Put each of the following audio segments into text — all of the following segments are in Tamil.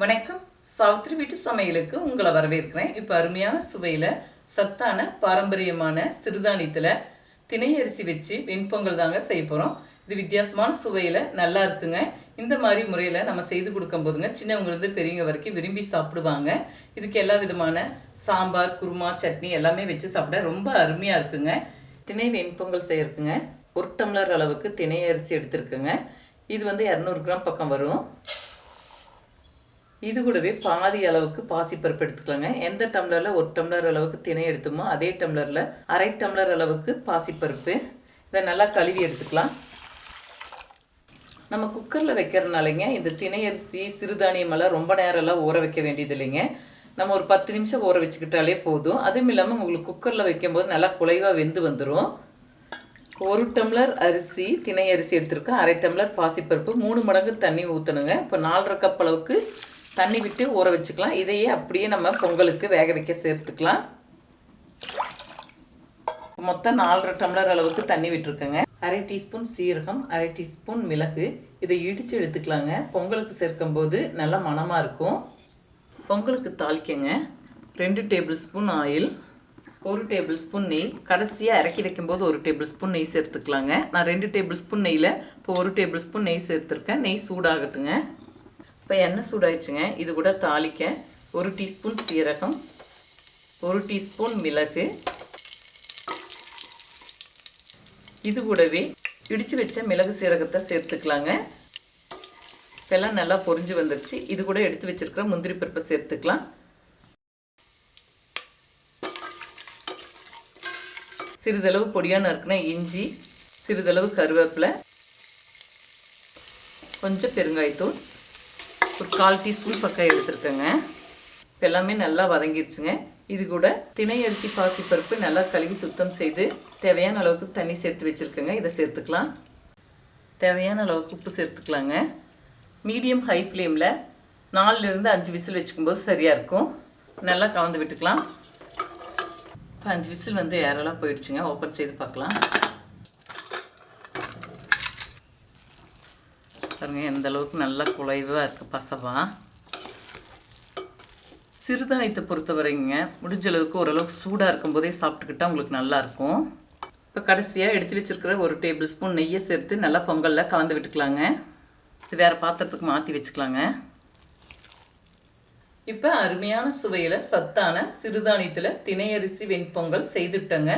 வணக்கம். சாவித்திரி வீட்டு சமையலுக்கு உங்களை வரவேற்கிறேன். இப்போ அருமையான சுவையில் சத்தான பாரம்பரியமான சிறுதானியத்தில் திணை அரிசி வச்சு வெண்பொங்கல் தாங்க செய்ய போகிறோம். இது வித்தியாசமான சுவையில் நல்லா இருக்குங்க. இந்த மாதிரி முறையில் நம்ம செய்து கொடுக்கும் போதுங்க சின்னவங்கலேருந்து பெரியவங்க வரைக்கும் விரும்பி சாப்பிடுவாங்க. இதுக்கு எல்லா விதமான சாம்பார், குருமா, சட்னி எல்லாமே வச்சு சாப்பிட ரொம்ப அருமையாக இருக்குங்க. திணை வெண்பொங்கல் செய்யறதுக்குங்க 1 டம்ளர் அளவுக்கு திணை அரிசி எடுத்துருக்குங்க. இது 200 கிராம் பக்கம் வரும். இது கூடவே பாதி அளவுக்கு பாசிப்பருப்பு எடுத்துக்கலாங்க. எந்த டம்ளரில் 1 டம்ளர் அளவுக்கு திணை எடுத்துமோ அதே டம்ளரில் அரை டம்ளர் அளவுக்கு பாசிப்பருப்பு. இதை நல்லா கழுவி எடுத்துக்கலாம். நம்ம குக்கரில் வைக்கிறதுனாலங்க இந்த திணை அரிசி சிறுதானியமெல்லாம் ரொம்ப நேரம்லாம் ஊற வைக்க வேண்டியது இல்லைங்க. நம்ம ஒரு 10 நிமிஷம் ஊற வச்சுக்கிட்டாலே போதும். அதுவும் இல்லாமல் உங்களுக்கு குக்கரில் வைக்கும்போது நல்லா குலைவாக வெந்து வந்துடும். 1 டம்ளர் அரிசி திணை அரிசி எடுத்துருக்கேன். அரை டம்ளர் பாசிப்பருப்பு, 3 மடங்கு தண்ணி ஊற்றணுங்க. இப்போ 4½ கப் அளவுக்கு தண்ணி விட்டு ஊற வச்சுக்கலாம். இதையே அப்படியே நம்ம பொங்கலுக்கு வேக வைக்க சேர்த்துக்கலாம். மொத்தம் 4½ டம்ளர் அளவுக்கு தண்ணி விட்டுருக்கேங்க. அரை டீஸ்பூன் சீரகம், அரை டீஸ்பூன் மிளகு, இதை இடித்து எடுத்துக்கலாங்க. பொங்கலுக்கு சேர்க்கும் போது நல்லா மணமாக இருக்கும். பொங்கலுக்கு தாளிக்கங்க 2 table spoon oil, 1 table spoon நெய், கடைசியாக இறக்கி வைக்கும்போது 1 டேபிள் ஸ்பூன் நெய் சேர்த்துக்கலாங்க. நான் 2 டேபிள் ஸ்பூன் நெய்யில் இப்போ 1 டேபிள் ஸ்பூன் நெய் சேர்த்துருக்கேன். நெய் சூடாகட்டுங்க. இப்போ எண்ணெய் சூடாயிடுச்சுங்க. இது கூட தாளிக்க 1 டீஸ்பூன் சீரகம், 1 டீஸ்பூன் மிளகு, இது கூடவே இடித்து வச்ச மிளகு சீரகத்தை சேர்த்துக்கலாங்க. இப்போல்லாம் நல்லா பொரிஞ்சு வந்துடுச்சு. இது கூட எடுத்து வச்சிருக்கிற முந்திரி பருப்பை சேர்த்துக்கலாம். சிறிதளவு பொடியாக நறுக்கின இஞ்சி, சிறிதளவு கருவேப்பிலை, கொஞ்சம் பெருங்காயத்தூள், ஒரு 1/4 டீஸ்பூன் பக்கம் எடுத்துருக்கேங்க. இப்போ எல்லாமே நல்லா வதங்கிடுச்சுங்க. இது கூட திணை அரிசி பாசிப்பருப்பு நல்லா கழுவி சுத்தம் செய்து தேவையான அளவுக்கு தண்ணி சேர்த்து வச்சுருக்கேங்க. இதை சேர்த்துக்கலாம். தேவையான அளவுக்கு உப்பு சேர்த்துக்கலாங்க. மீடியம் ஹை ஃப்ளேமில் 4லேருந்து 5 விசில் வச்சுக்கும்போது சரியாக இருக்கும். நல்லா கலந்து விட்டுக்கலாம். இப்போ 5 விசில் ஏரெல்லாம் போயிடுச்சுங்க. ஓப்பன் செய்து பார்க்கலாம். பாருங்கள் எந்த அளவுக்கு நல்லா குலைவாக இருக்குது பசவா. சிறுதானியத்தை பொறுத்தவரைங்க முடிஞ்ச அளவுக்கு ஓரளவுக்கு சூடாக இருக்கும்போதே சாப்பிட்டுக்கிட்டால் உங்களுக்கு நல்லாயிருக்கும். இப்போ கடைசியாக எடுத்து வச்சுருக்கிற 1 டேபிள் ஸ்பூன் நெய்யை சேர்த்து நல்லா பொங்கலில் கலந்து விட்டுக்கலாங்க. இது வேறு பாத்திரத்துக்கு மாற்றி வச்சுக்கலாங்க. இப்போ அருமையான சுவையில் சத்தான சிறுதானியத்தில் திணை அரிசி வெண்பொங்கல் செய்துட்டேங்க.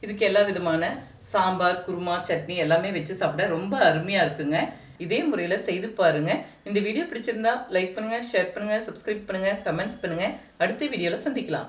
இதுக்கு எல்லா விதமான சாம்பார், குருமா, சட்னி எல்லாமே வச்சு சாப்பிட ரொம்ப அருமையாக இருக்குங்க. இதே முறையில் செய்து பாருங்கள். இந்த வீடியோ பிடிச்சிருந்தா லைக் பண்ணுங்கள், ஷேர் பண்ணுங்கள், சப்ஸ்கிரைப் பண்ணுங்கள், கமெண்ட்ஸ் பண்ணுங்கள். அடுத்த வீடியோவில் சந்திக்கலாம்.